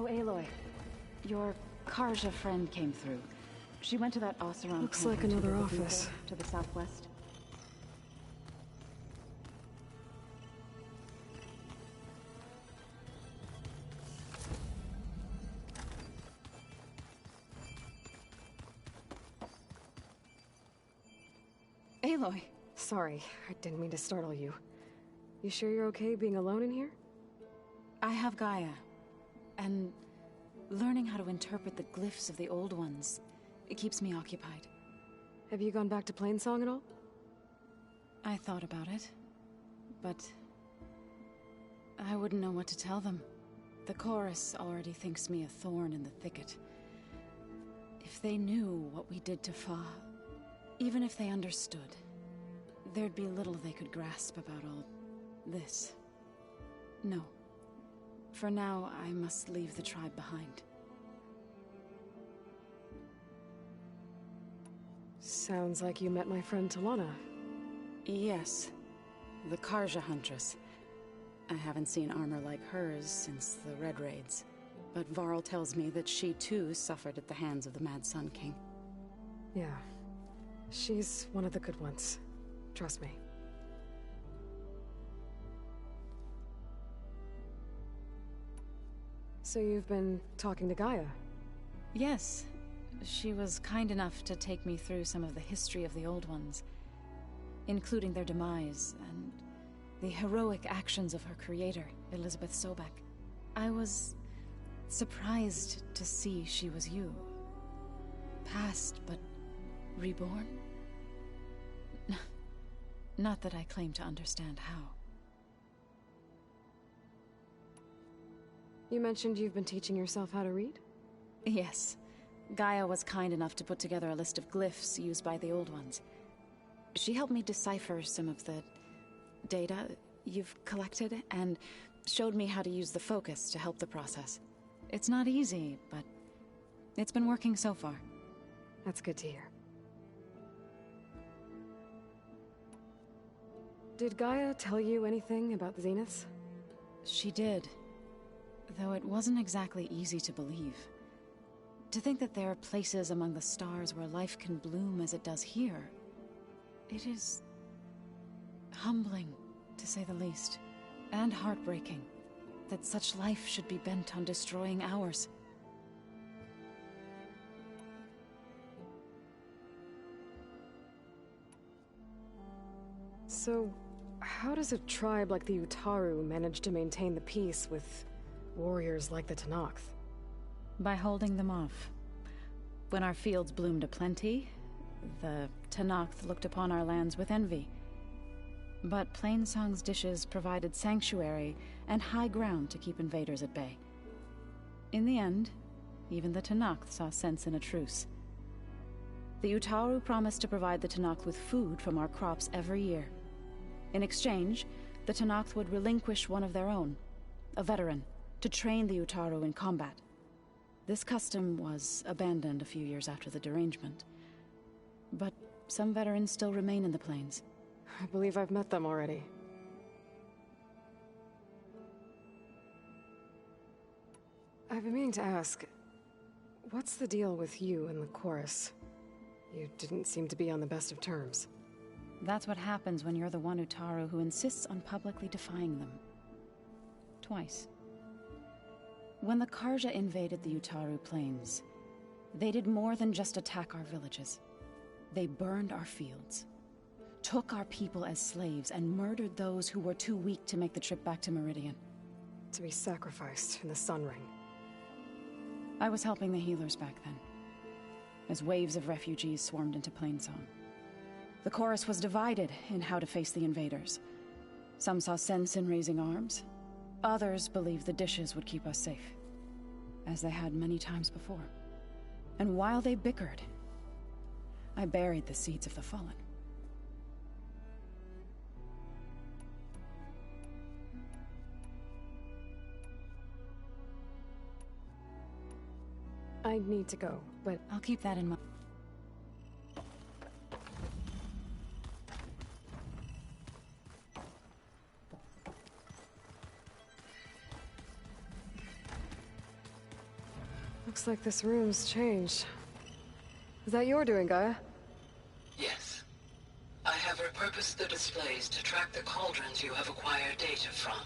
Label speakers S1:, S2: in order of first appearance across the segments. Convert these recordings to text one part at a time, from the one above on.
S1: Oh, Aloy. Your Karja friend came through. She went to that Oseram
S2: Looks like another office.
S1: To the southwest. Aloy!
S2: Sorry, I didn't mean to startle you. You sure you're okay being alone in here?
S1: I have Gaia. And learning how to interpret the glyphs of the old ones, it keeps me occupied.
S2: Have you gone back to Plainsong at all?
S1: I thought about it, but I wouldn't know what to tell them. The chorus already thinks me a thorn in the thicket. If they knew what we did to Fa, even if they understood, there'd be little they could grasp about all this. No. For now, I must leave the tribe behind.
S2: Sounds like you met my friend Talana.
S1: Yes. The Karja Huntress. I haven't seen armor like hers since the Red Raids. But Varl tells me that she too suffered at the hands of the Mad Sun King.
S2: Yeah. She's one of the good ones. Trust me. So you've been talking to Gaia?
S1: Yes. She was kind enough to take me through some of the history of the Old Ones, including their demise and the heroic actions of her creator, Elizabeth Sobek. I was surprised to see she was you. Past, but reborn? Not that I claim to understand how.
S2: You mentioned you've been teaching yourself how to read?
S1: Yes. Gaia was kind enough to put together a list of glyphs used by the Old Ones. She helped me decipher some of the data you've collected, and showed me how to use the focus to help the process. It's not easy, but it's been working so far.
S2: That's good to hear. Did Gaia tell you anything about the Zeniths?
S1: She did. Though it wasn't exactly easy to believe. To think that there are places among the stars where life can bloom as it does here. It is humbling, to say the least, and heartbreaking, that such life should be bent on destroying ours.
S2: So, how does a tribe like the Utaru manage to maintain the peace with warriors like the Tenakth?
S1: By holding them off. When our fields bloomed aplenty, the Tenakth looked upon our lands with envy. But Plainsong's dishes provided sanctuary and high ground to keep invaders at bay. In the end, even the Tenakth saw sense in a truce. The Utaru promised to provide the Tenakth with food from our crops every year. In exchange, the Tenakth would relinquish one of their own, a veteran, to train the Utaru in combat. This custom was abandoned a few years after the derangement. But some veterans still remain in the plains.
S2: I believe I've met them already. I've been meaning to ask, what's the deal with you and the chorus? You didn't seem to be on the best of terms.
S1: That's what happens when you're the one Utaru who insists on publicly defying them. Twice. When the Karja invaded the Utaru plains, they did more than just attack our villages. They burned our fields, took our people as slaves, and murdered those who were too weak to make the trip back to Meridian.
S2: To be sacrificed in the Sun Ring.
S1: I was helping the healers back then, as waves of refugees swarmed into Plainsong. The chorus was divided in how to face the invaders. Some saw sense in raising arms. Others believed the dishes would keep us safe, as they had many times before. And while they bickered, I buried the seeds of the fallen.
S2: I need to go, but
S1: I'll keep that in mind.
S2: Looks like this room's changed. Is that your doing, Gaia?
S3: Yes. I have repurposed the displays to track the cauldrons you have acquired data from.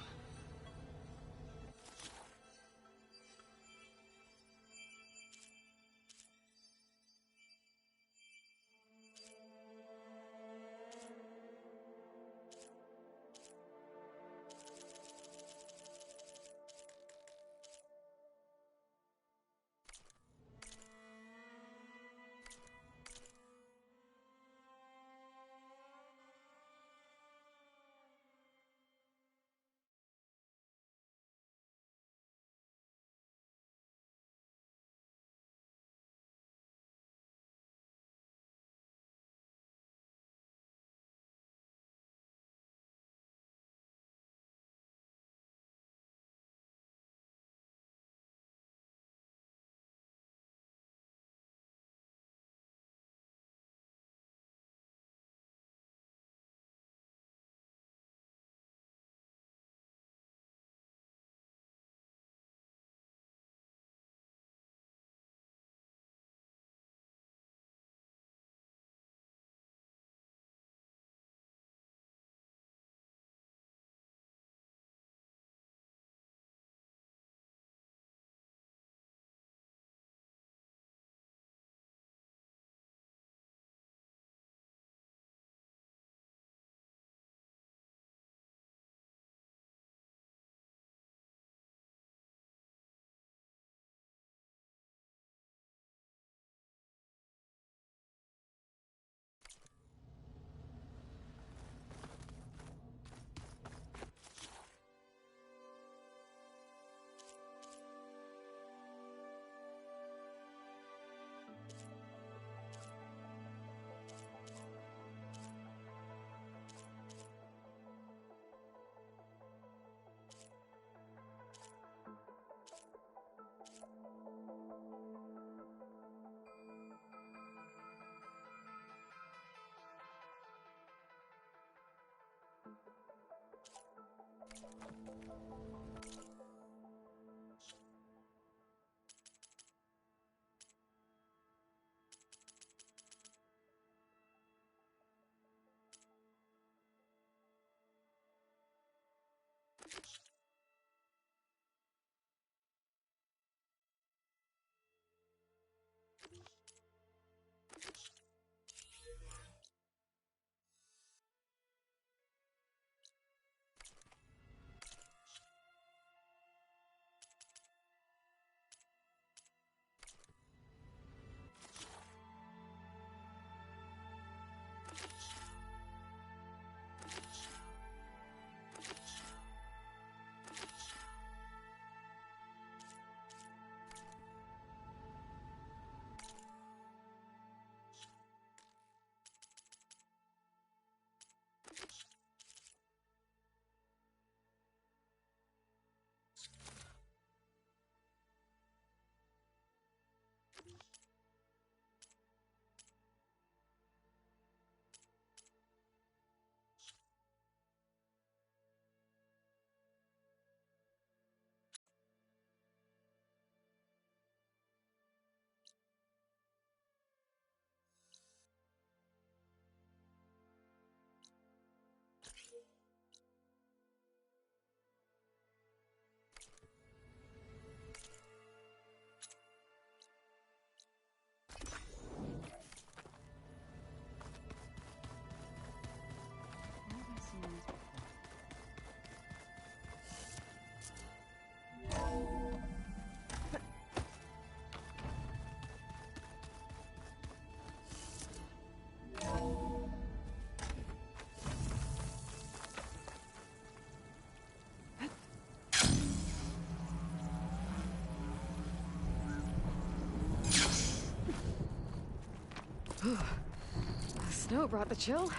S2: The snow brought the chill.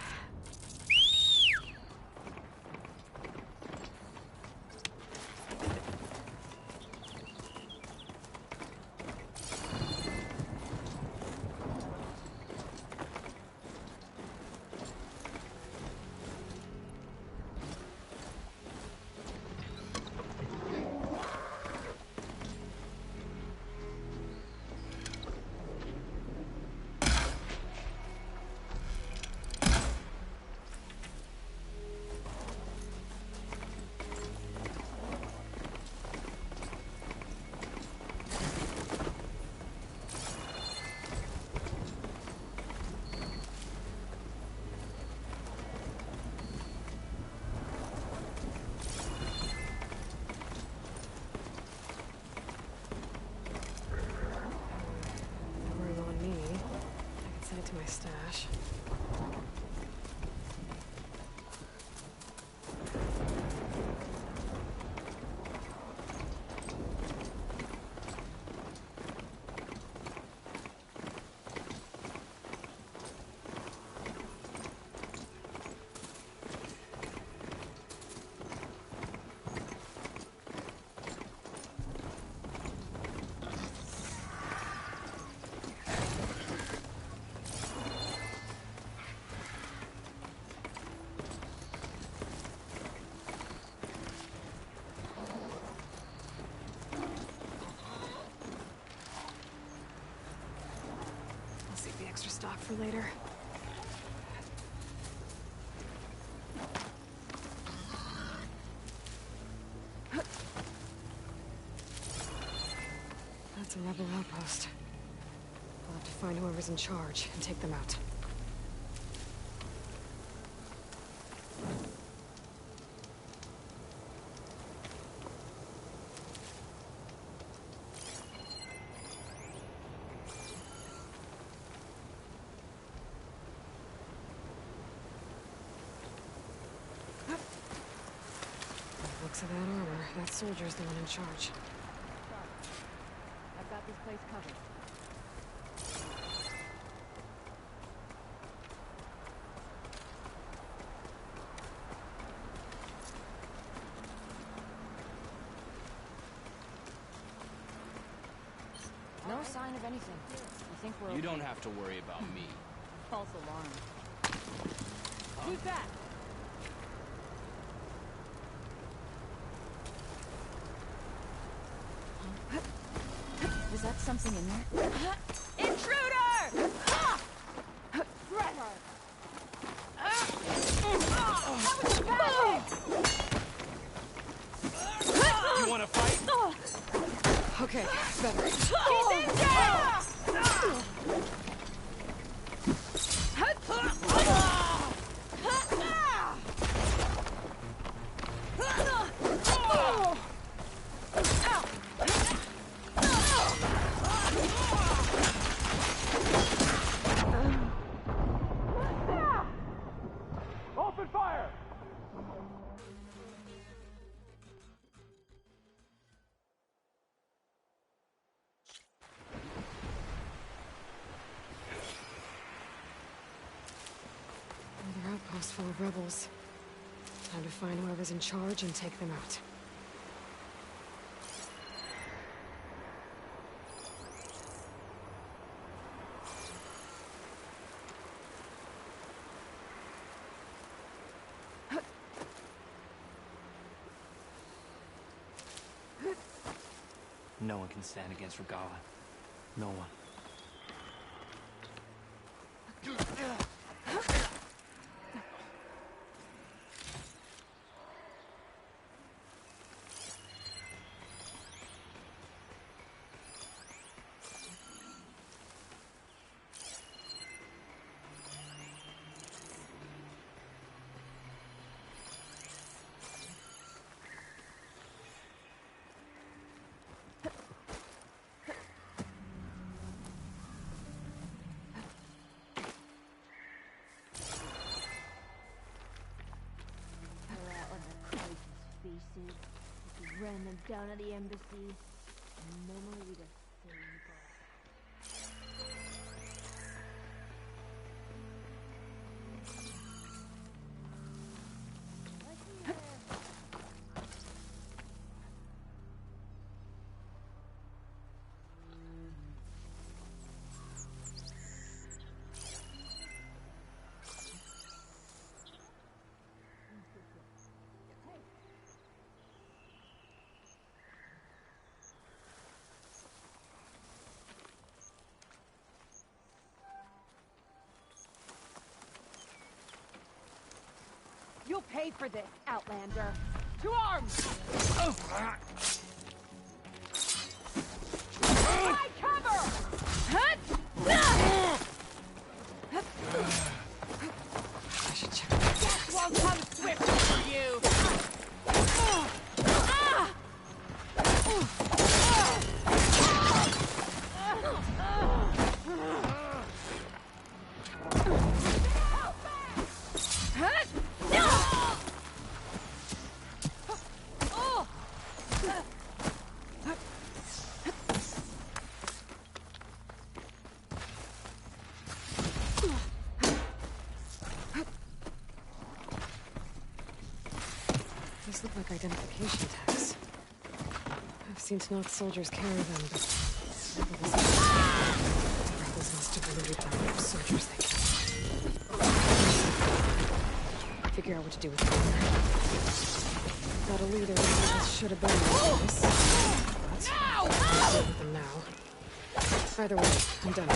S2: my stash. Extra stock for later. That's a rebel outpost. I'll have to find whoever's in charge and take them out. Looks of that armor, that soldier's the one in charge.
S4: I've got this place covered. No sign of anything. I think we're...
S5: You don't have to worry about me.
S4: False alarm. Who's that? Is that something in there? Intruder! Trevor! That was bad!
S5: You wanna fight?
S2: Okay, better.
S4: He's in jail!
S5: Open fire!
S2: Another outpost full of rebels. Time to find whoever's in charge and take them out.
S5: No one can stand against Regalla. No one.
S4: Faces. If you ran them down at the embassy, and memory we'd have saved You'll pay for this, Outlander. To arms! My cover!
S2: I should check.
S4: Death won't come swiftly for you!
S2: These look like identification tags. I've seen Tanakh soldiers carry them, but rebels must have removed them from soldiers they killed. Figure out what to do with them. Not a leader, this should have been this. But I'll deal with them now. Either way, I'm done.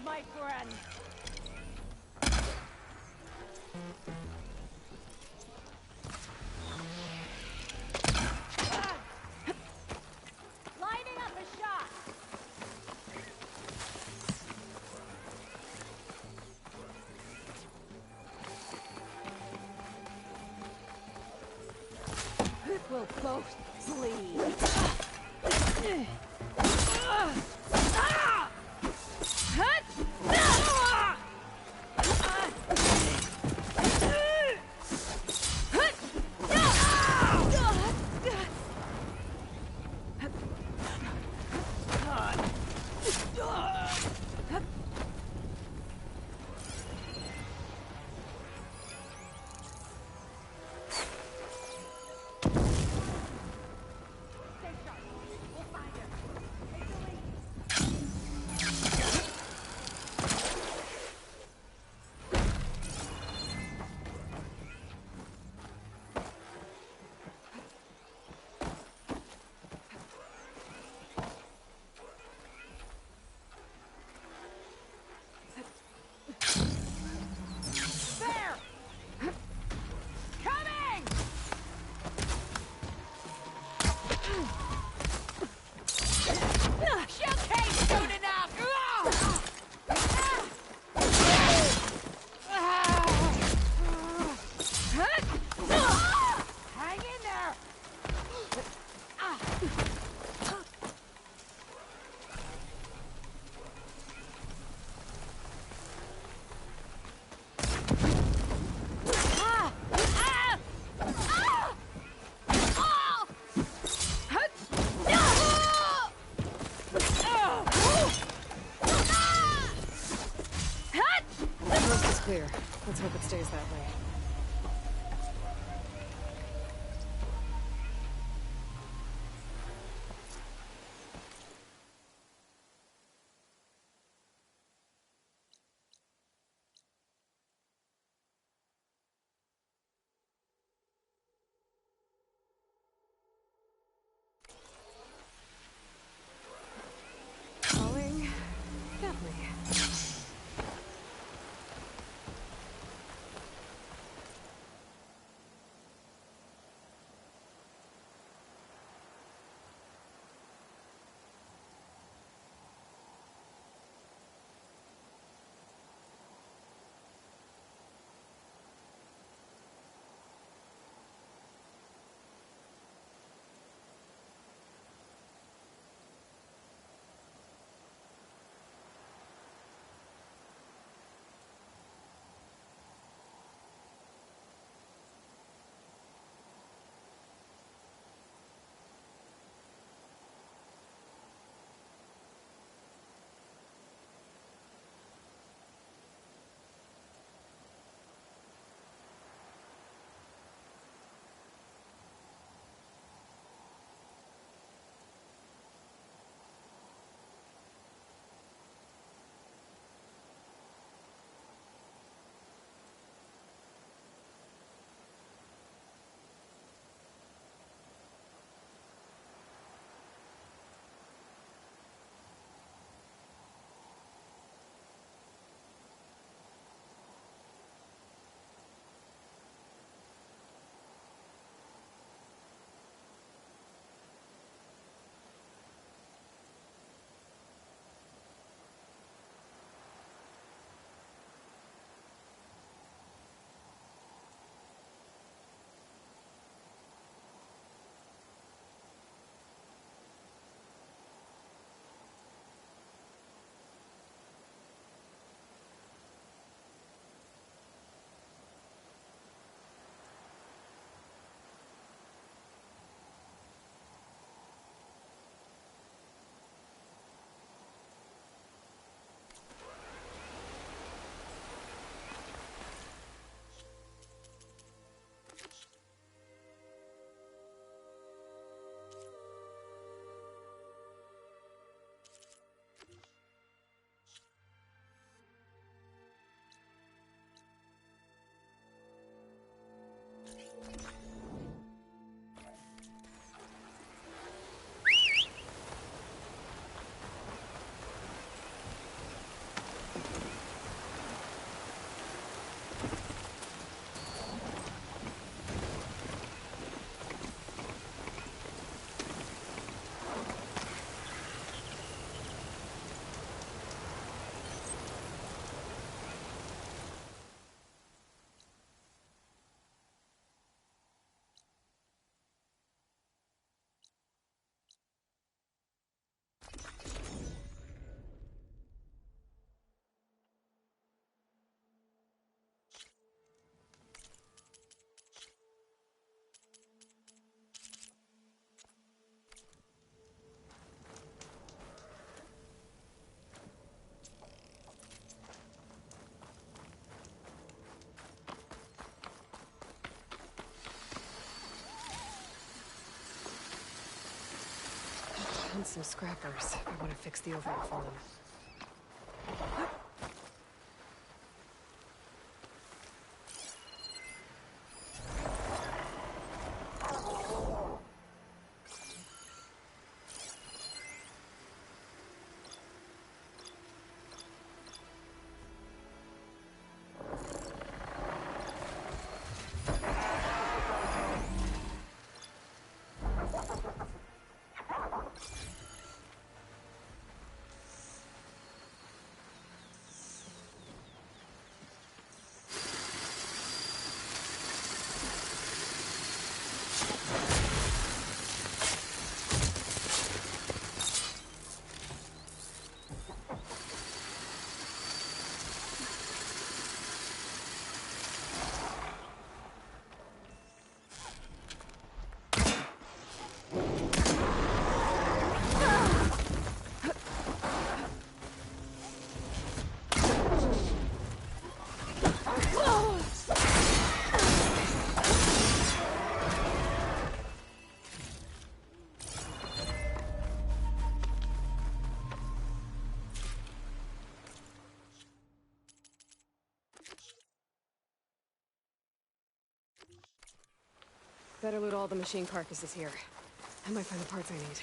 S4: My friend. Lining up a shot. We'll both bleed.
S2: Clear. Let's hope it stays that way. Calling Bentley. hunt some scrappers. I want to fix the overhaul for them. Better loot all the machine carcasses here. I might find the parts I need.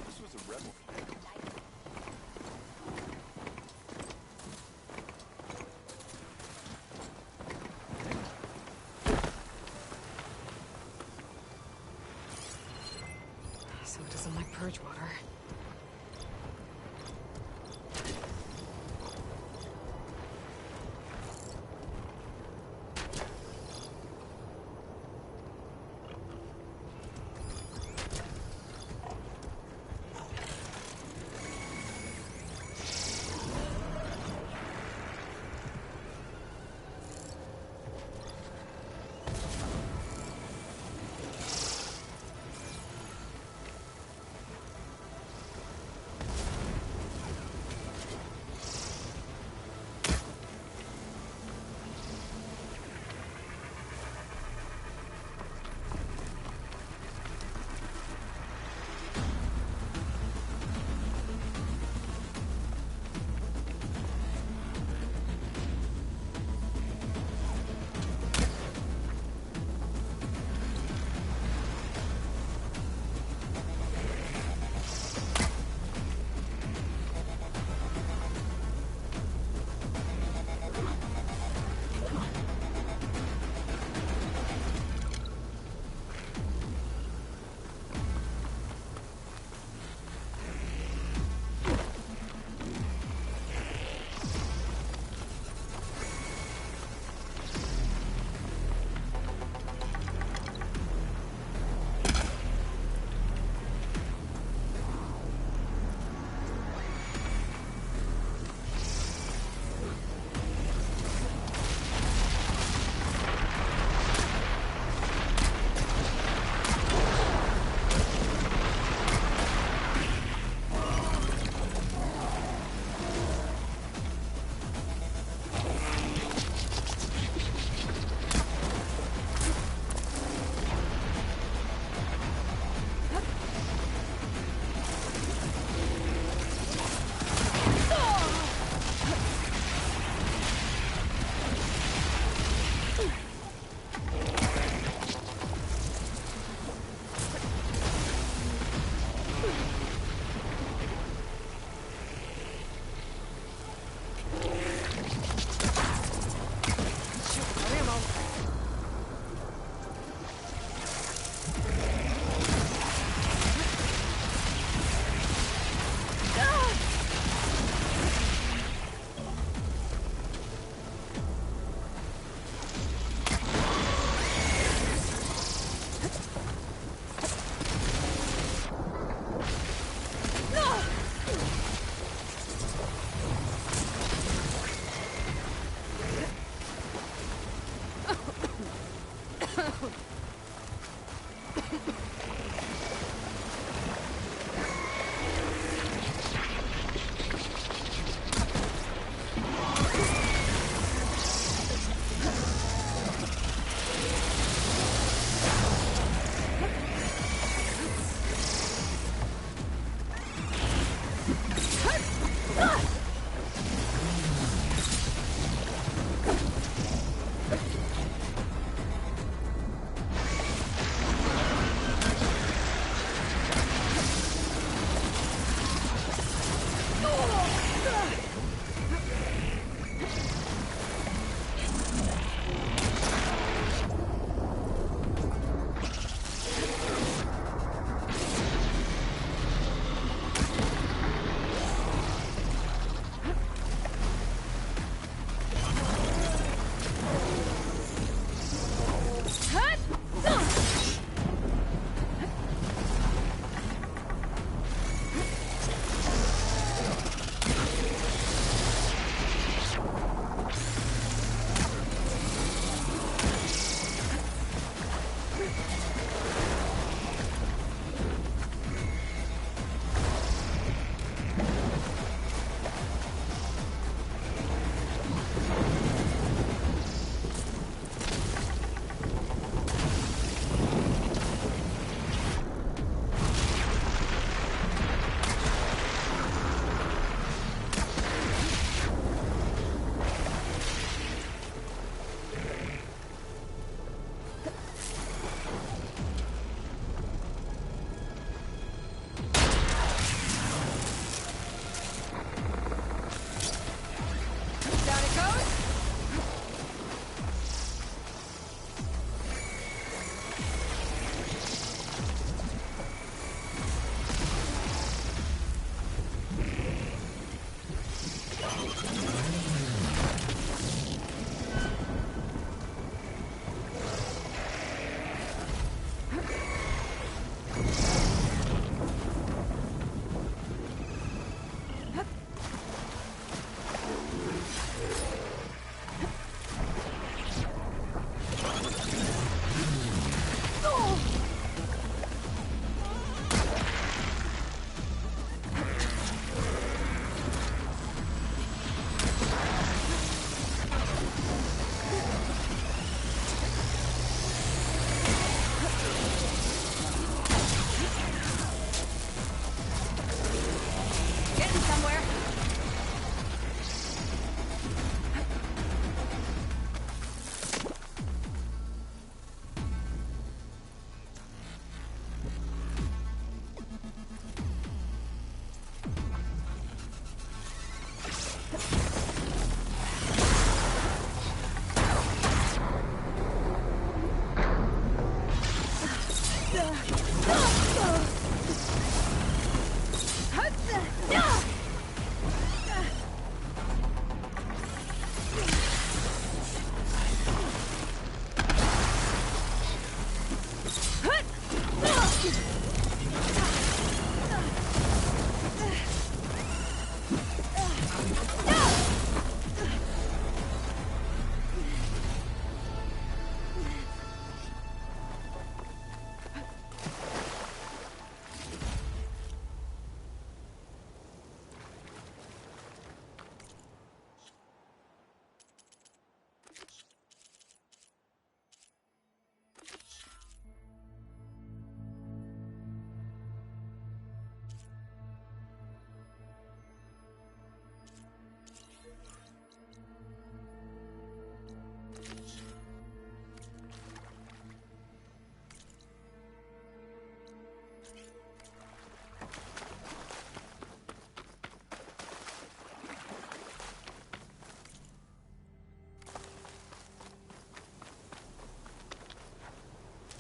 S5: This was a rebel.
S2: So it doesn't like purge water.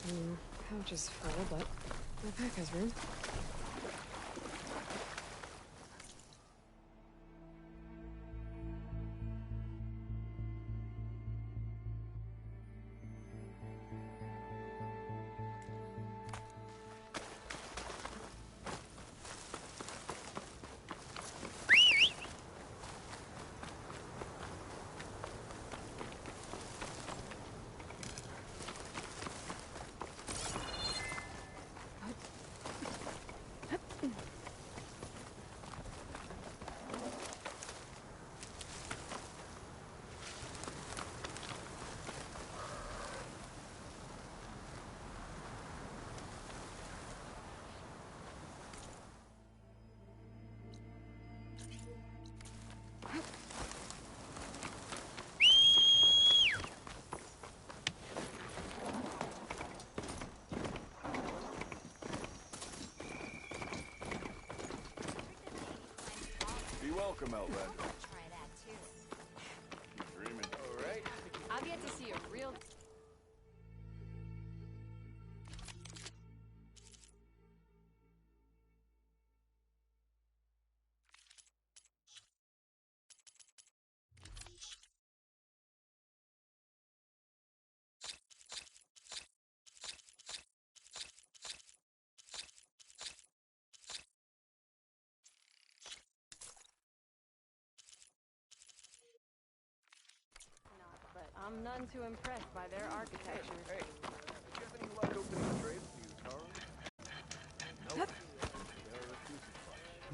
S2: Couch is full, but my pack has room.
S5: Be welcome, Outlander.
S6: Try that too.
S5: Dreaming. All right.
S6: I'll get to see a real. But I'm none too impressed by their architecture.
S5: Hey, you have any luck opening the trade with you, Carl? Nope.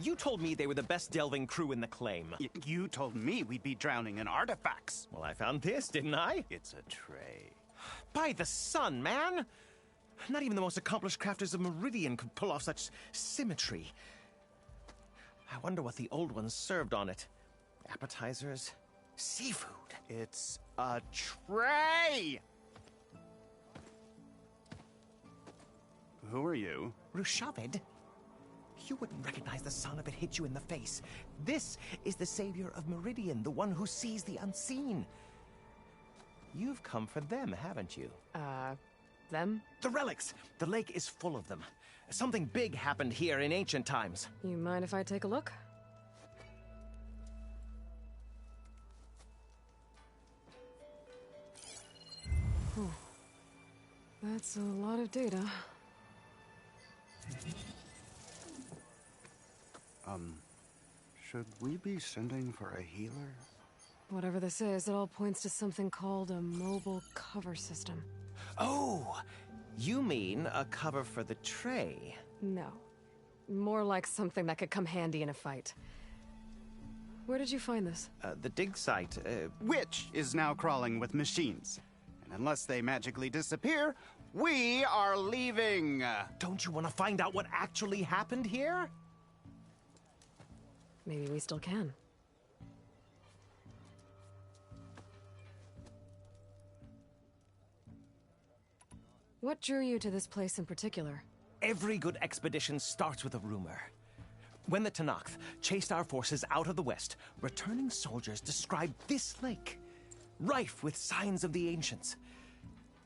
S7: You told me they were the best delving crew in the claim.
S8: You told me we'd be drowning in artifacts.
S7: Well, I found this, didn't I?
S8: It's a tray.
S7: By the sun, man! Not even the most accomplished crafters of Meridian could pull off such symmetry. I wonder what the old ones served on it. Appetizers? Seafood?
S8: It's a tray! Who are you?
S7: Rushavid? You wouldn't recognize the sun if it hit you in the face. This is the savior of Meridian, the one who sees the unseen. You've come for them, haven't you?
S2: Them?
S7: The relics! The lake is full of them. Something big happened here in ancient times.
S2: You mind if I take a look? Whew. That's a lot of data.
S8: Should we be sending for a healer?
S2: Whatever this is, it all points to something called a mobile cover system.
S7: Oh! You mean a cover for the tray?
S2: No. More like something that could come handy in a fight. Where did you find this?
S7: The dig site,
S8: Which is now crawling with machines. And unless they magically disappear, we are leaving!
S7: Don't you want to find out what actually happened here?
S2: Maybe we still can. What drew you to this place in particular?
S7: Every good expedition starts with a rumor. When the Tenakth chased our forces out of the west, returning soldiers described this lake, rife with signs of the ancients.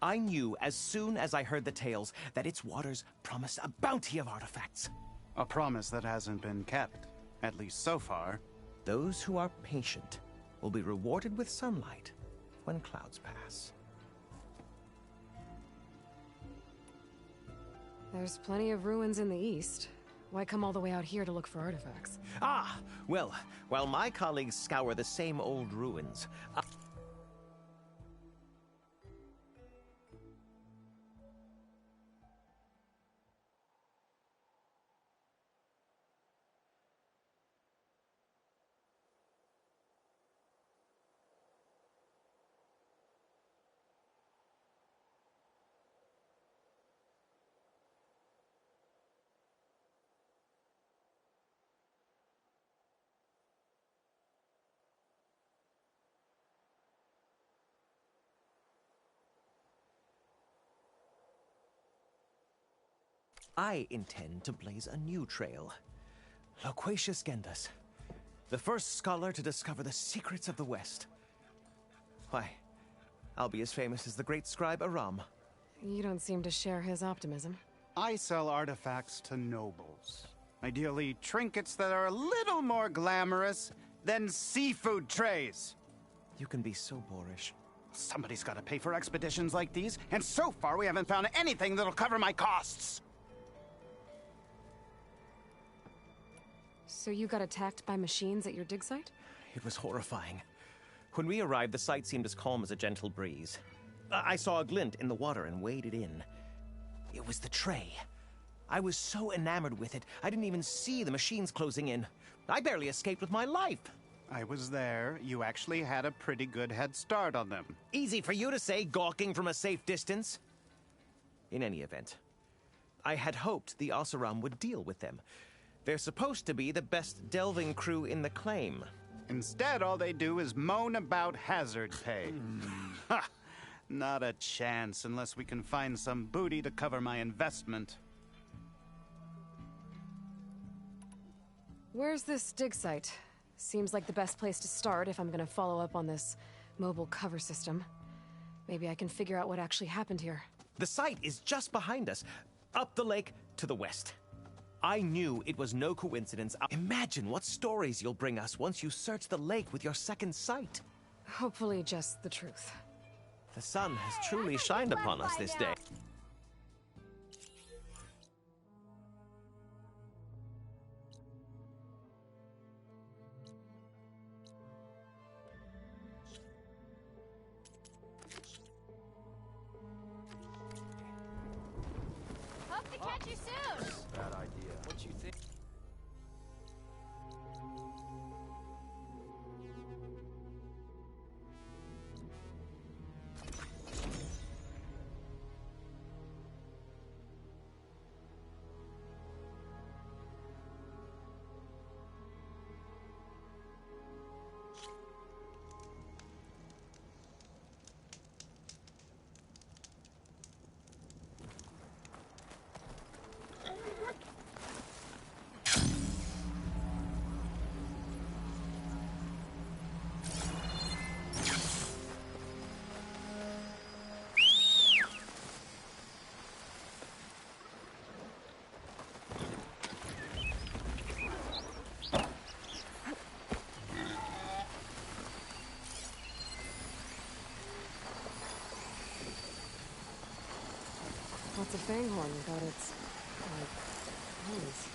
S7: I knew as soon as I heard the tales that its waters promised a bounty of artifacts.
S8: A promise that hasn't been kept, at least so far.
S7: Those who are patient will be rewarded with sunlight when clouds pass.
S2: There's plenty of ruins in the east. Why come all the way out here to look for artifacts?
S7: Ah, well, while my colleagues scour the same old ruins, I intend to blaze a new trail. Loquacious Gendas, the first scholar to discover the secrets of the West. Why, I'll be as famous as the great scribe Aram.
S2: You don't seem to share his optimism.
S8: I sell artifacts to nobles. Ideally, trinkets that are a little more glamorous than seafood trays.
S7: You can be so boorish.
S8: Somebody's got to pay for expeditions like these, and so far we haven't found anything that'll cover my costs.
S2: So you got attacked by machines at your dig site?
S7: It was horrifying. When we arrived, the sight seemed as calm as a gentle breeze. I saw a glint in the water and waded in. It was the tray. I was so enamored with it, I didn't even see the machines closing in. I barely escaped with my life.
S8: I was there. You actually had a pretty good head start on them.
S7: Easy for you to say, gawking from a safe distance. In any event, I had hoped the Oseram would deal with them. They're supposed to be the best delving crew in the claim.
S8: Instead, all they do is moan about hazard pay. Ha! Not a chance unless we can find some booty to cover my investment.
S2: Where's this dig site? Seems like the best place to start if I'm gonna follow up on this mobile cover system. Maybe I can figure out what actually happened here.
S7: The site is just behind us, up the lake to the west. I knew it was no coincidence. Imagine what stories you'll bring us once you search the lake with your second sight.
S2: Hopefully just the truth.
S7: The sun has truly shined upon us this day.
S4: Hope to catch you soon!
S5: Bad idea. What you think?
S2: Lots of fanghorn without its, like, horns.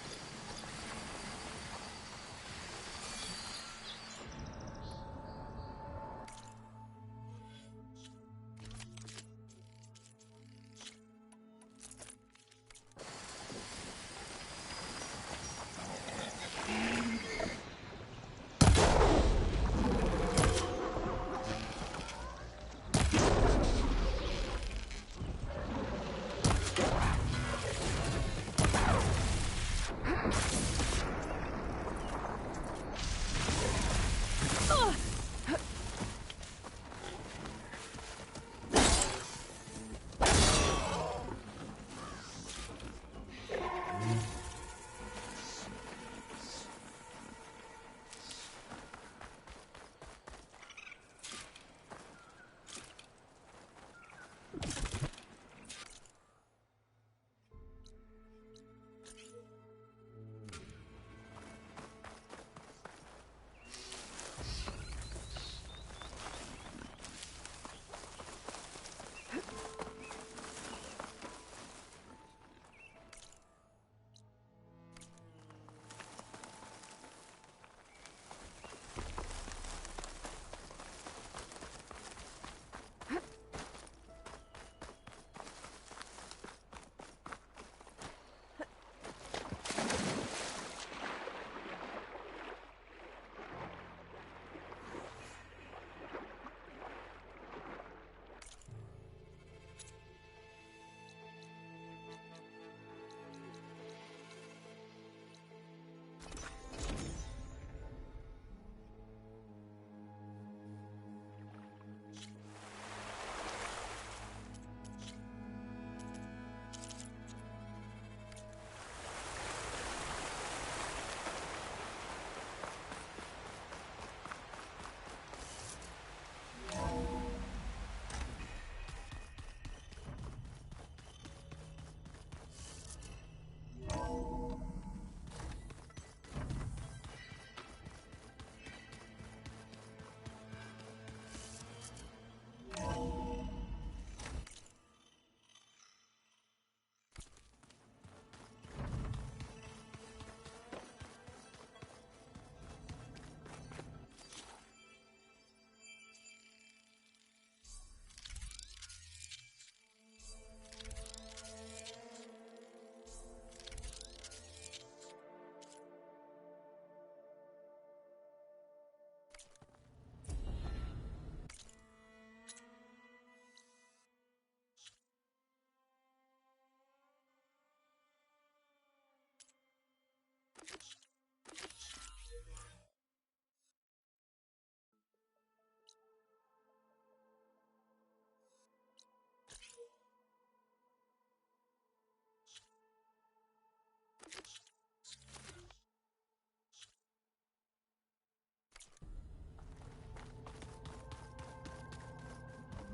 S1: Where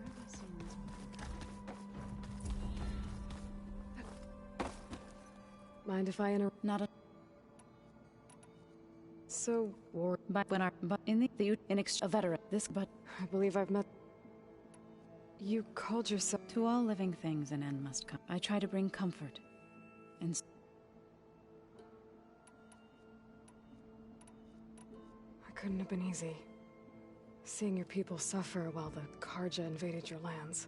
S1: have I seen this before?
S2: Mind if I interrupt?
S1: Not a.
S2: So, War,
S1: But when our. But in a veteran. This. But
S2: I believe I've met. You called yourself.
S1: to all living things, an end must come. I try to bring comfort. And.
S2: It couldn't have been easy. Seeing your people suffer while the Karja invaded your lands.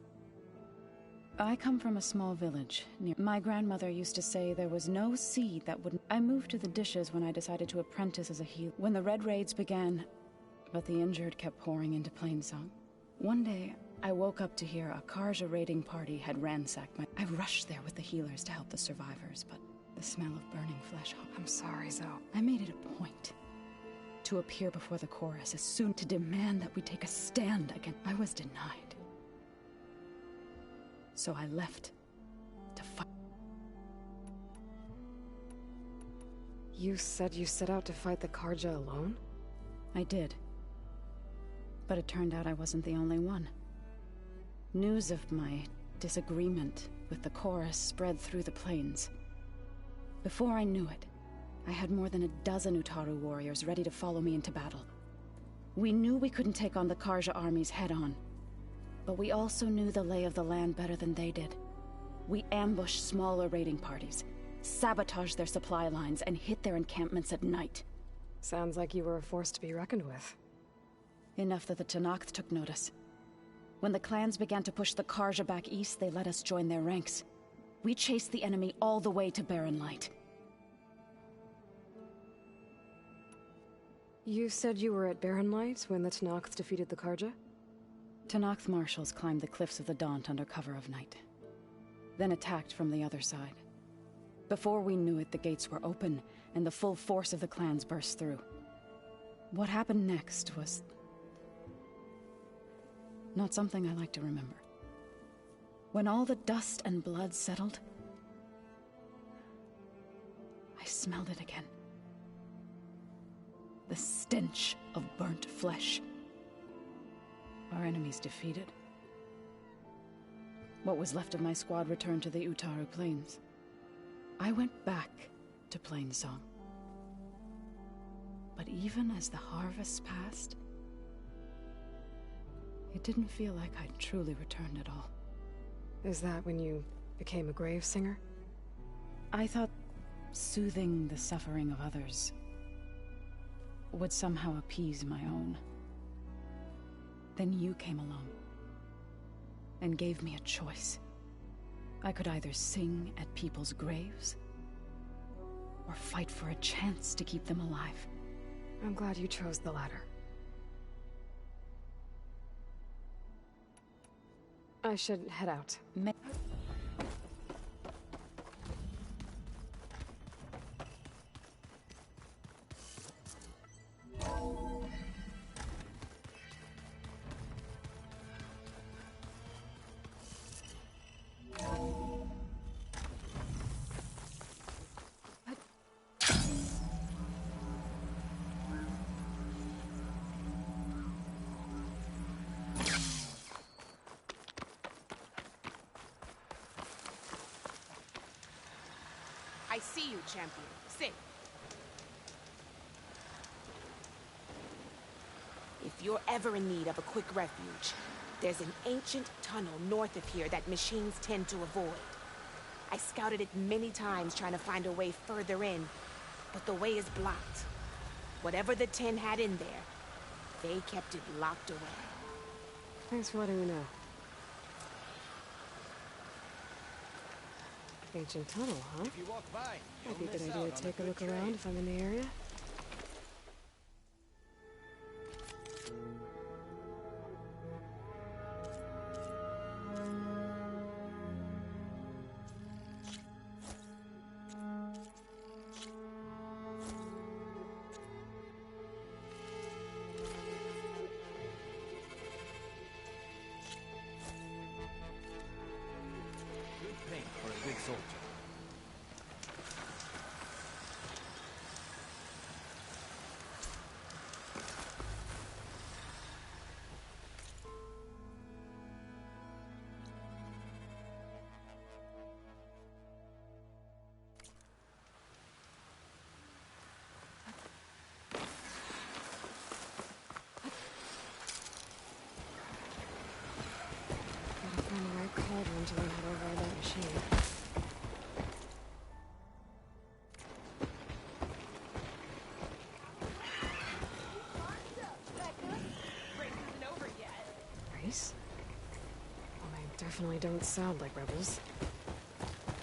S1: I come from a small village near. My grandmother used to say there was no seed that wouldn't. I moved to the dishes when I decided to apprentice as a healer. When the Red Raids began, but the injured kept pouring into Plainsong. One day, I woke up to hear a Karja raiding party had ransacked my. I rushed there with the healers to help the survivors, but the smell of burning flesh.
S2: I'm sorry, Zoe.
S1: I made it a point to appear before the chorus as soon to demand that we take a stand against. I was denied. So I left to fight.
S2: You said you set out to fight the Karja alone?
S1: I did. But it turned out I wasn't the only one. News of my disagreement with the chorus spread through the plains. Before I knew it, I had more than a dozen Utaru warriors ready to follow me into battle. We knew we couldn't take on the Karja armies head-on, but we also knew the lay of the land better than they did. We ambushed smaller raiding parties, sabotaged their supply lines, and hit their encampments at night.
S2: Sounds like you were a force to be reckoned with.
S1: Enough that the Tenakth took notice. When the clans began to push the Karja back east, they let us join their ranks. We chased the enemy all the way to Barren Light.
S2: You said you were at Barren Light when the Tenakth defeated the Karja?
S1: Tenakth marshals climbed the cliffs of the Daunt under cover of night, then attacked from the other side. Before we knew it, the gates were open, and the full force of the clans burst through. What happened next was not something I like to remember. When all the dust and blood settled, I smelled it again. The stench of burnt flesh. Our enemies defeated. What was left of my squad returned to the Utaru Plains. I went back to Plainsong. But even as the harvest passed, it didn't feel like I'd truly returned at all.
S2: Is that when you became a grave singer?
S1: I thought soothing the suffering of others would somehow appease my own. Then you came along and gave me a choice. I could either sing at people's graves or fight for a chance to keep them alive.
S2: I'm glad you chose the latter. I should head out.
S9: I see you, champion. Sit. If you're ever in need of a quick refuge, there's an ancient tunnel north of here that machines tend to avoid. I scouted it many times trying to find a way further in, but the way is blocked. Whatever the Ten had in there, they kept it locked away.
S2: Thanks for letting me know. Ancient tunnel, huh?
S5: If you walk by,
S2: Might be a
S5: you'll
S2: good
S5: miss
S2: idea
S5: out
S2: to
S5: on a
S2: take a
S5: good
S2: look
S5: trade.
S2: around if I'm in the area.
S10: soldier.
S2: Gotta find the right cauldron to learn how to override that machine. Race? Well, they definitely don't sound like rebels.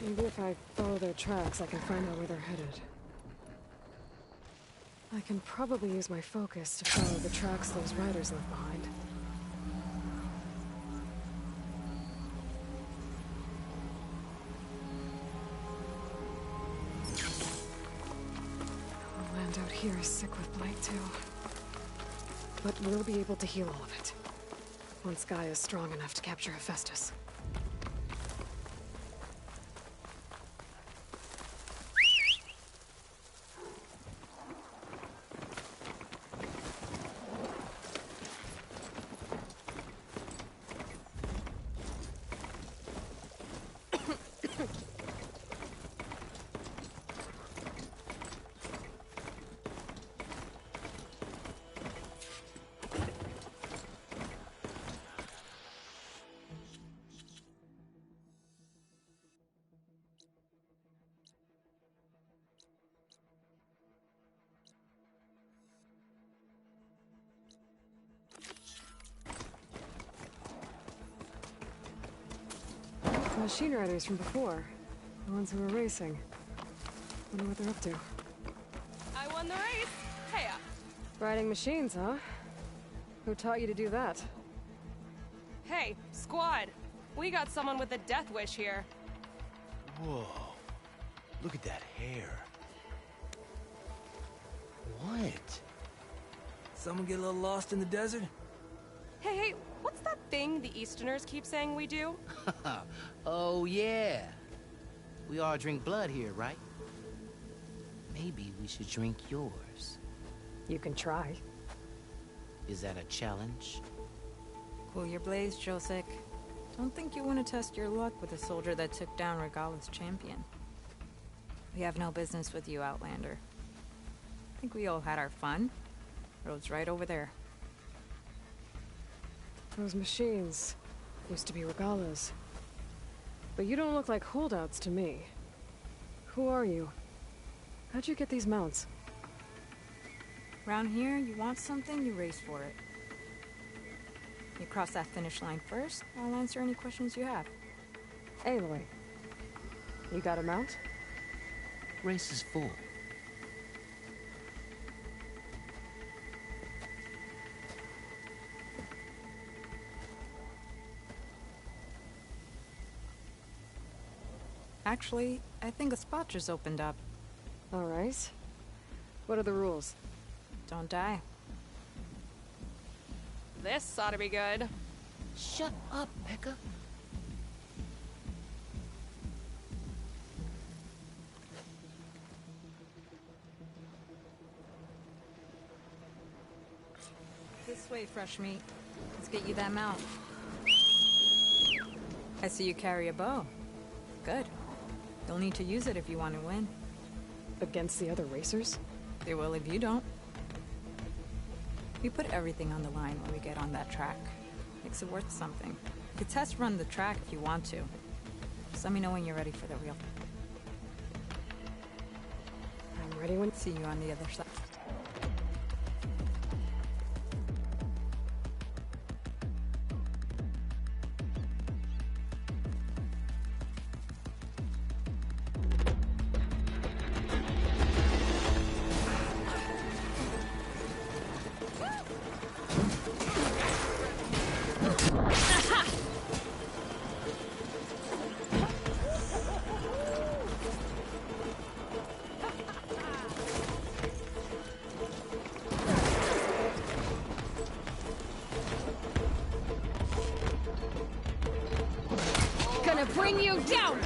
S2: Maybe if I follow their tracks, I can find out where they're headed. I can probably use my focus to follow the tracks those riders left behind. The land out here is sick with blight too. But we'll be able to heal all of it. Once Gaia is strong enough to capture Hephaestus. The machine riders from before. The ones who were racing. Wonder what they're up to.
S6: I won the race. Hey,
S2: Riding machines, huh? Who taught you to do that?
S6: hey, squad. We got someone with a death wish here.
S10: Whoa. Look at that hair. What? Someone get a little lost in the desert?
S6: Hey, what's that thing the Easterners keep saying we do?
S11: Oh, yeah. We all drink blood here, right? Maybe we should drink yours.
S2: You can try.
S11: Is that a challenge?
S12: Cool your blaze, Josek. Don't think you want to test your luck with a soldier that took down Regala's champion. We have no business with you, Outlander. I think we all had our fun. Road's right over there.
S2: Those machines used to be Regala's. But you don't look like holdouts to me. Who are you? How'd you get these mounts?
S12: Around here, you want something, you race for it. You cross that finish line first, I'll answer any questions you have.
S2: Aloy, you got a mount?
S11: Race is full.
S12: Actually, I think a spot just opened up.
S2: All right. What are the rules?
S12: Don't die.
S6: This ought to be good.
S11: Shut up, Becca.
S12: This way, fresh meat. Let's get you that mount. I see you carry a bow. Good. You'll need to use it if you want to win.
S2: Against the other racers?
S12: They will if you don't. We put everything on the line when we get on that track. Makes it worth something. You could test run the track if you want to. Just let me know when you're ready for the real.
S2: I'm ready when...
S12: See you on the other side.
S6: Gonna bring you down!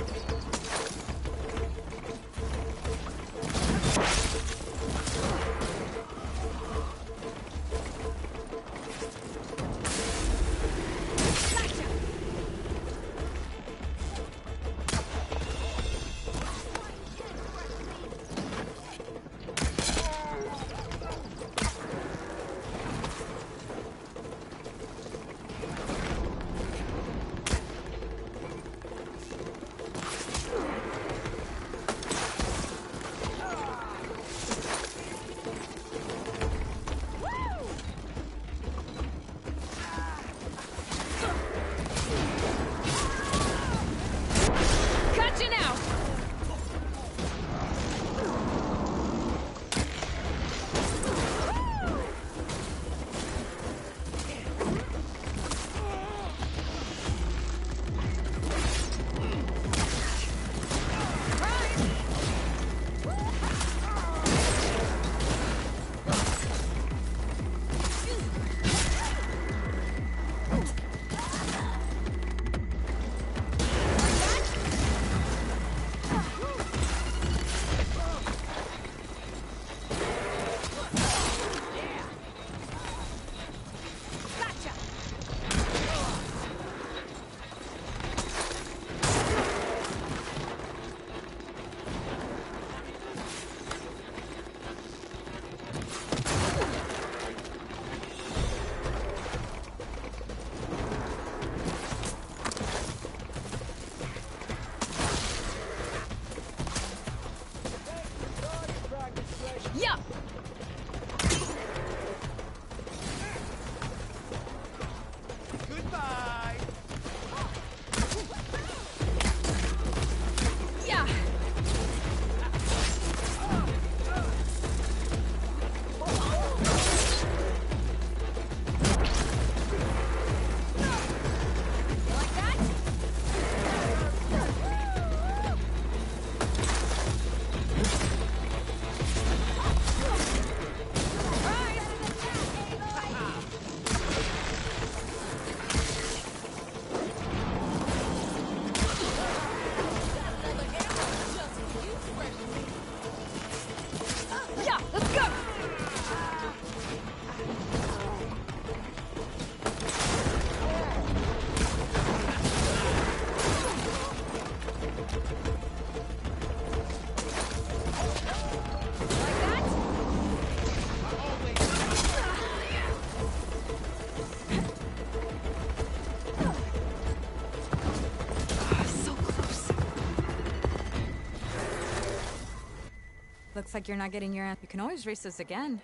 S12: Looks like you're not getting your answer. You can always race this again.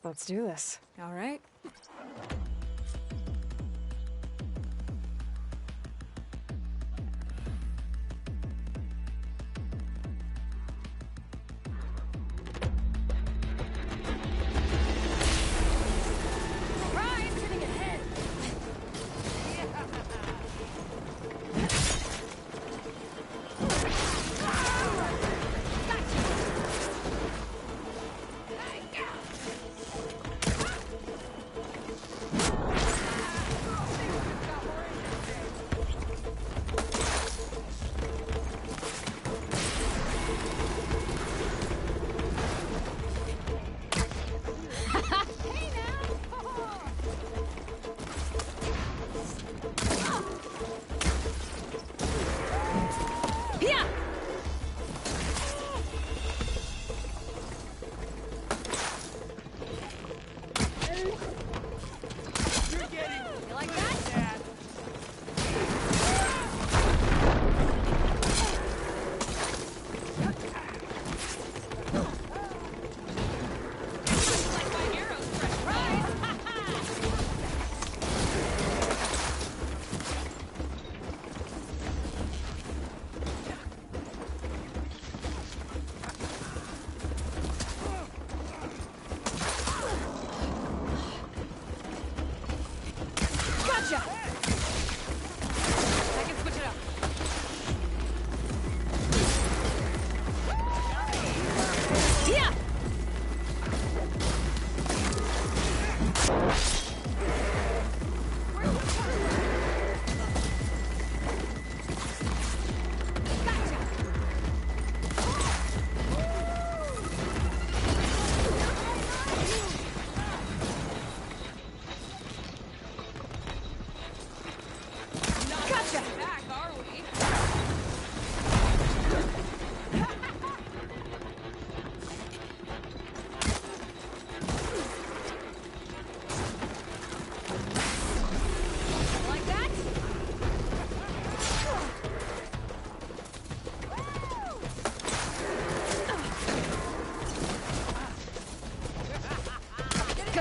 S2: Let's do this.
S12: All right.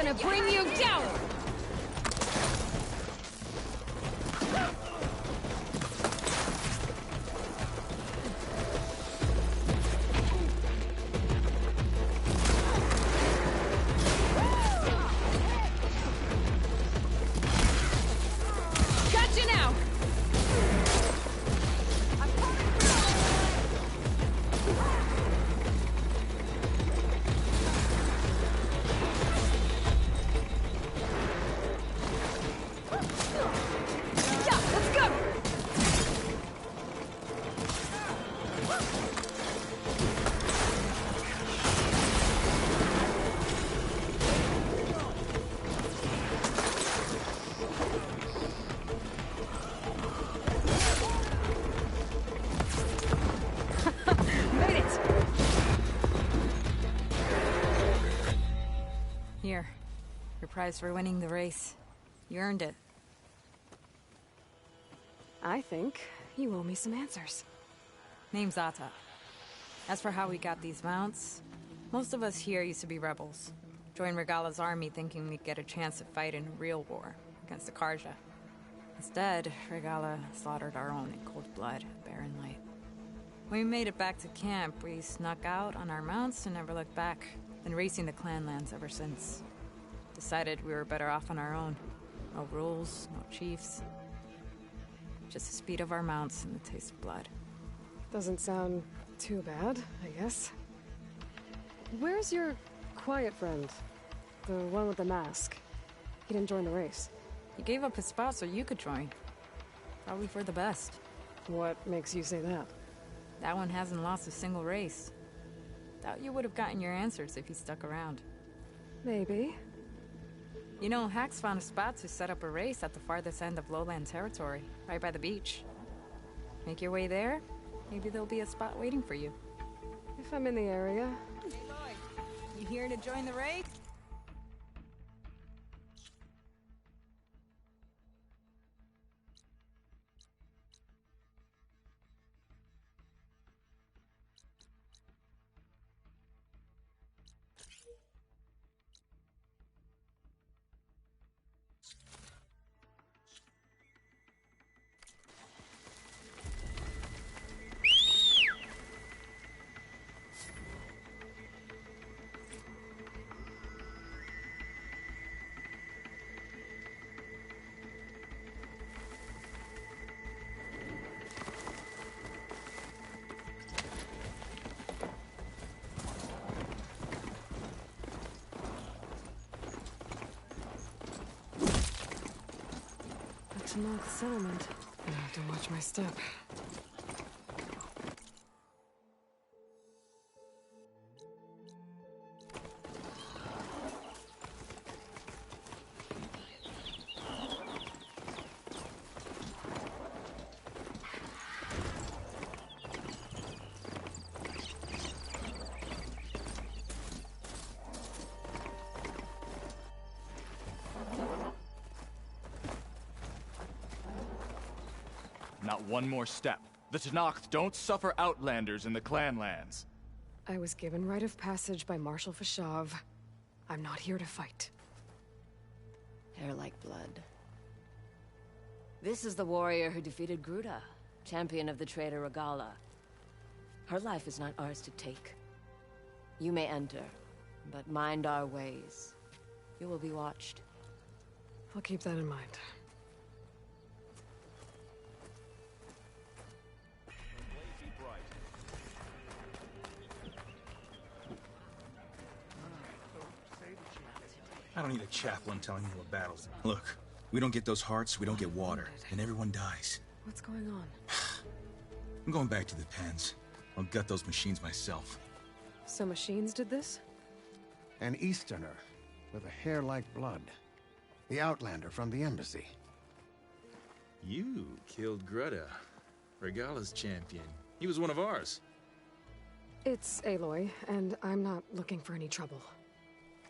S2: gonna bring you down! Gotcha now! Yeah, let's go! Made it!
S12: Here. Your prize for winning the race. You earned it.
S2: I think you owe me some answers.
S12: Name's Ata. As for how we got these mounts, most of us here used to be rebels. Joined Regala's army thinking we'd get a chance to fight in a real war against the Karja. Instead, Regala slaughtered our own in cold blood at Barren Light. When we made it back to camp, we snuck out on our mounts and never looked back. Been racing the clan lands ever since. Decided we were better off on our own. No rules, no chiefs. Just the speed of our mounts and the taste of blood.
S2: Doesn't sound too bad, I guess. Where's your quiet friend? The one with the mask. He didn't join the race.
S12: He gave up his spot so you could join. Probably for the best.
S2: What makes you say that?
S12: That one hasn't lost a single race. Doubt you would have gotten your answers if he stuck around.
S2: Maybe.
S12: You know, Hax found a spot to set up a race at the farthest end of lowland territory, right by the beach. Make your way there, maybe there'll be a spot waiting for you.
S2: If I'm in the area.
S12: Hey Lloyd, you here to join the race?
S2: Tenakth settlement. I have to watch my step.
S13: Not one more step. The Tenakth don't suffer outlanders in the clan lands.
S2: I was given rite of passage by Marshal Fashav. I'm not here to fight.
S14: Hair like blood. This is the warrior who defeated Gruta, champion of the traitor Regala. Her life is not ours to take. You may enter, but mind our ways. You will be watched.
S2: I'll keep that in mind.
S15: I don't need a chaplain telling me what battles. Look, we don't get those hearts, we don't get water, and everyone dies.
S2: What's going on?
S15: I'm going back to the pens. I'll gut those machines myself.
S2: So machines did this?
S16: An Easterner with a hair like blood. The Outlander from the embassy.
S17: You killed Greta, Regala's champion. He was one of ours.
S2: It's Aloy, and I'm not looking for any trouble.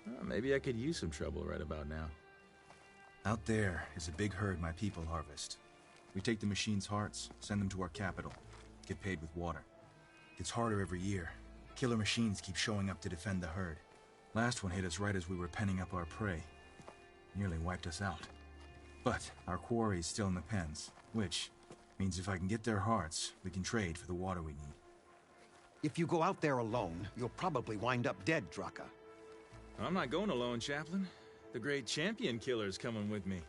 S17: Well, maybe I could use some trouble right about now.
S15: Out there is a big herd my people harvest. We take the machines' hearts, send them to our capital, get paid with water. Gets harder every year. Killer machines keep showing up to defend the herd. Last one hit us right as we were penning up our prey. Nearly wiped us out. But our quarry is still in the pens, which means if I can get their hearts, we can trade for the water we need.
S16: If you go out there alone, you'll probably wind up dead, Draka.
S17: I'm not going alone, Chaplain. The great champion killer's coming with me.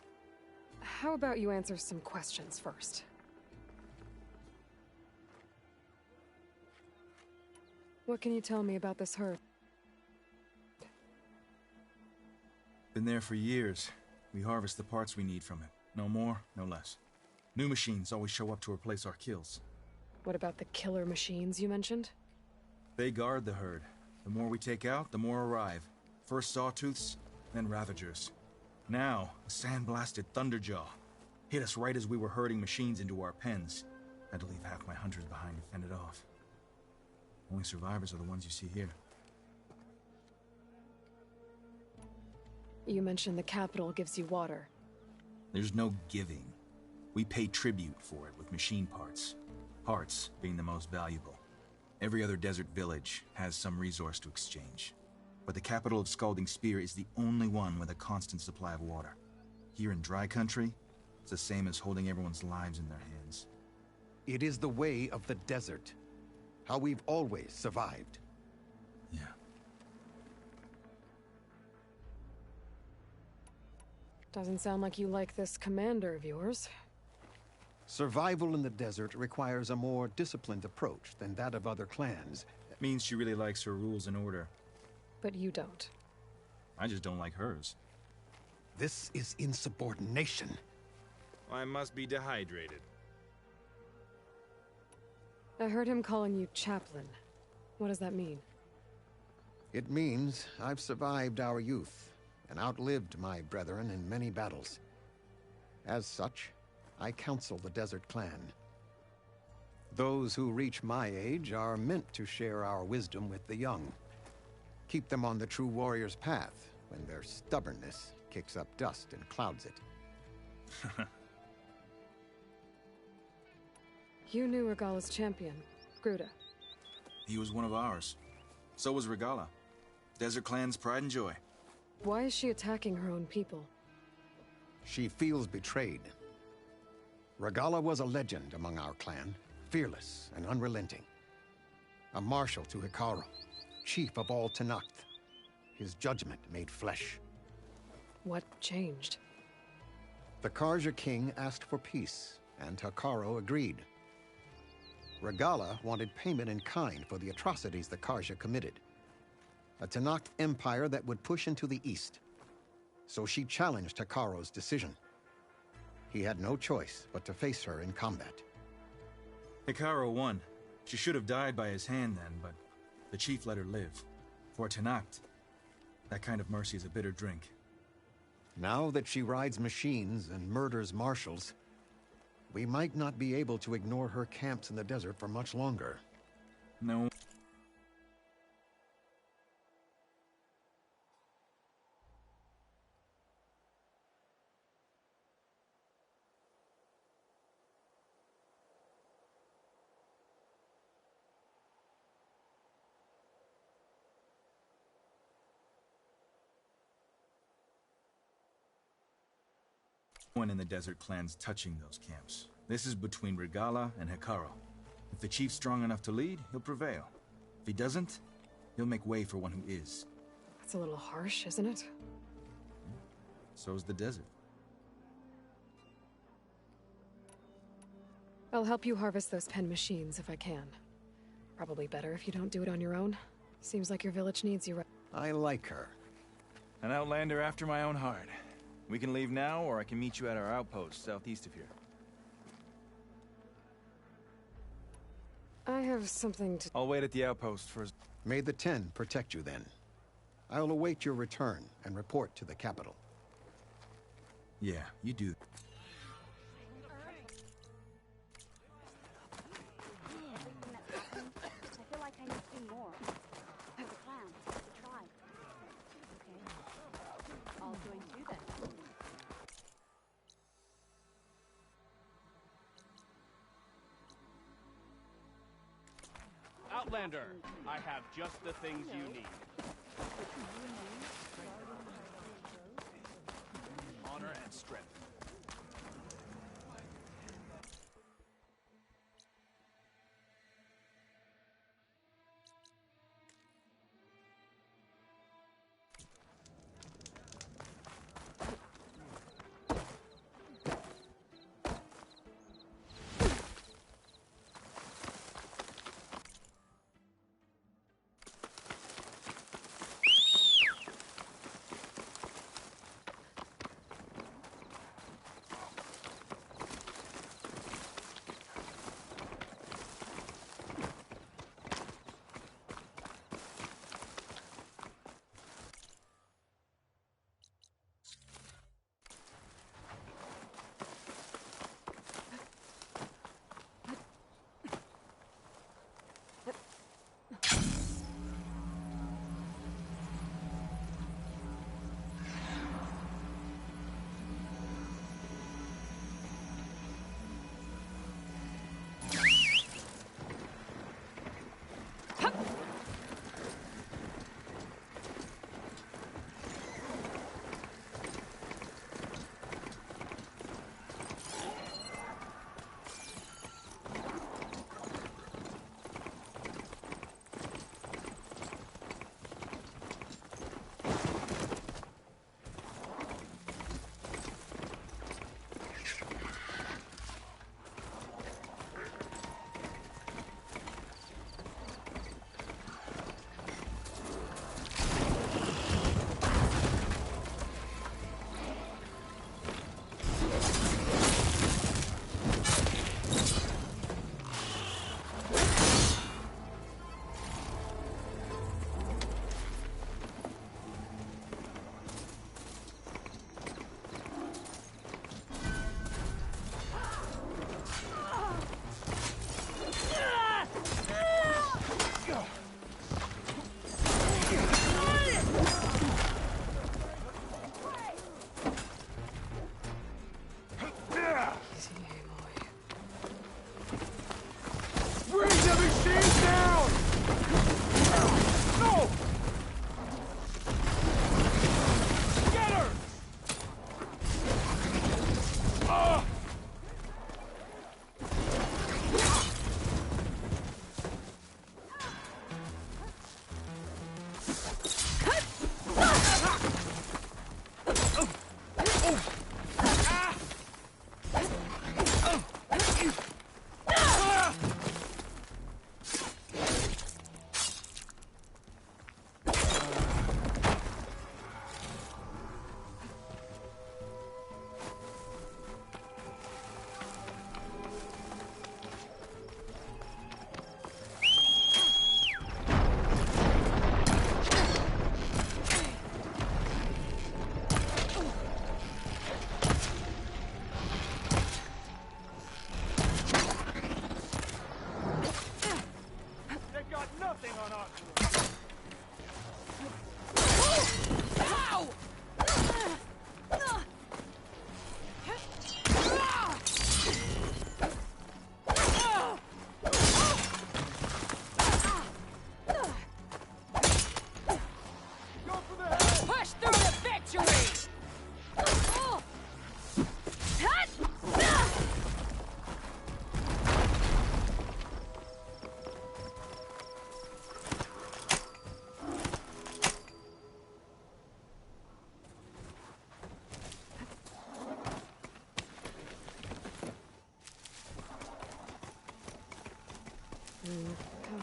S2: How about you answer some questions first? What can you tell me about this herd?
S15: Been there for years. We harvest the parts we need from it. No more, no less. New machines always show up to replace our kills.
S2: What about the killer machines you mentioned?
S15: They guard the herd. The more we take out, the more arrive. First sawtooths, then ravagers. Now, a sandblasted Thunderjaw. Hit us right as we were herding machines into our pens. Had to leave half my hunters behind to fend it off. Only survivors are the ones you see here.
S2: You mentioned the capital gives you water.
S15: There's no giving. We pay tribute for it with machine parts. Parts being the most valuable. Every other desert village has some resource to exchange. But the capital of Scalding Spear is the only one with a constant supply of water. Here in dry country, it's the same as holding everyone's lives in their hands.
S16: It is the way of the desert. How we've always survived.
S15: Yeah.
S2: Doesn't sound like you like this commander of yours.
S16: Survival in the desert requires a more disciplined approach than that of other clans.
S15: That means she really likes her rules and order.
S2: But you don't.
S15: I just don't like hers.
S16: This is insubordination.
S17: I must be dehydrated.
S2: I heard him calling you Chaplain. What does that mean?
S16: It means I've survived our youth and outlived my brethren in many battles. As such, I counsel the Desert Clan. Those who reach my age are meant to share our wisdom with the young. Keep them on the true warrior's path when their stubbornness kicks up dust and clouds it.
S2: You knew Regala's champion, Gruda.
S15: He was one of ours. So was Regala. Desert Clan's pride and joy.
S2: Why is she attacking her own people?
S16: She feels betrayed. Regala was a legend among our clan, fearless and unrelenting. A marshal to Hekarro, chief of all Tenakth. His judgment made flesh.
S2: What changed?
S16: The Karja king asked for peace, and Hekarro agreed. Regala wanted payment in kind for the atrocities the Karja committed. A Tenakth empire that would push into the east. So she challenged Hekarro's decision. He had no choice but to face her in combat.
S15: Hekarro won. She should have died by his hand then, but the chief let her live. For Tenakth, that kind of mercy is a bitter drink.
S16: Now that she rides machines and murders marshals, we might not be able to ignore her camps in the desert for much longer.
S15: No. One in the Desert Clan's touching those camps. This is between Regala and Hekarro. If the chief's strong enough to lead, he'll prevail. If he doesn't, he'll make way for one who is.
S2: That's a little harsh, isn't it?
S15: So is the desert.
S2: I'll help you harvest those pen machines if I can. Probably better if you don't do it on your own. Seems like your village needs you right.
S16: I like her.
S13: An outlander after my own heart. We can leave now, or I can meet you at our outpost southeast of here.
S2: I have something to...
S13: I'll wait at the outpost for...
S16: May the Ten protect you then. I'll await your return and report to the capital.
S15: Yeah, you do.
S18: I feel like I need to do more. The clan, the tribe. Okay. I'll join you then.
S19: Outlander, I have just the things you need.
S13: Honor and strength.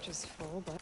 S2: Pouch is full, but...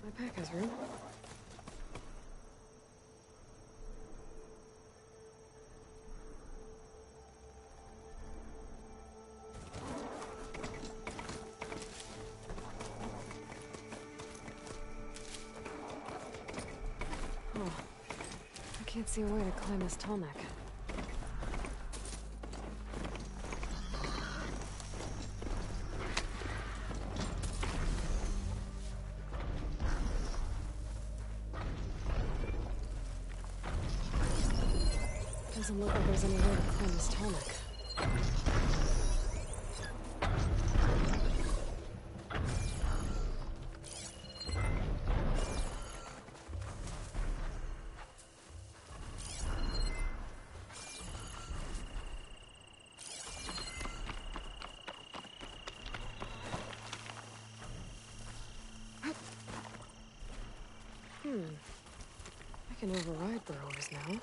S2: My pack has room. Oh, I can't see a way to climb this tall neck. Doesn't look like there's any way to climb this tall neck. I can override burrowers now.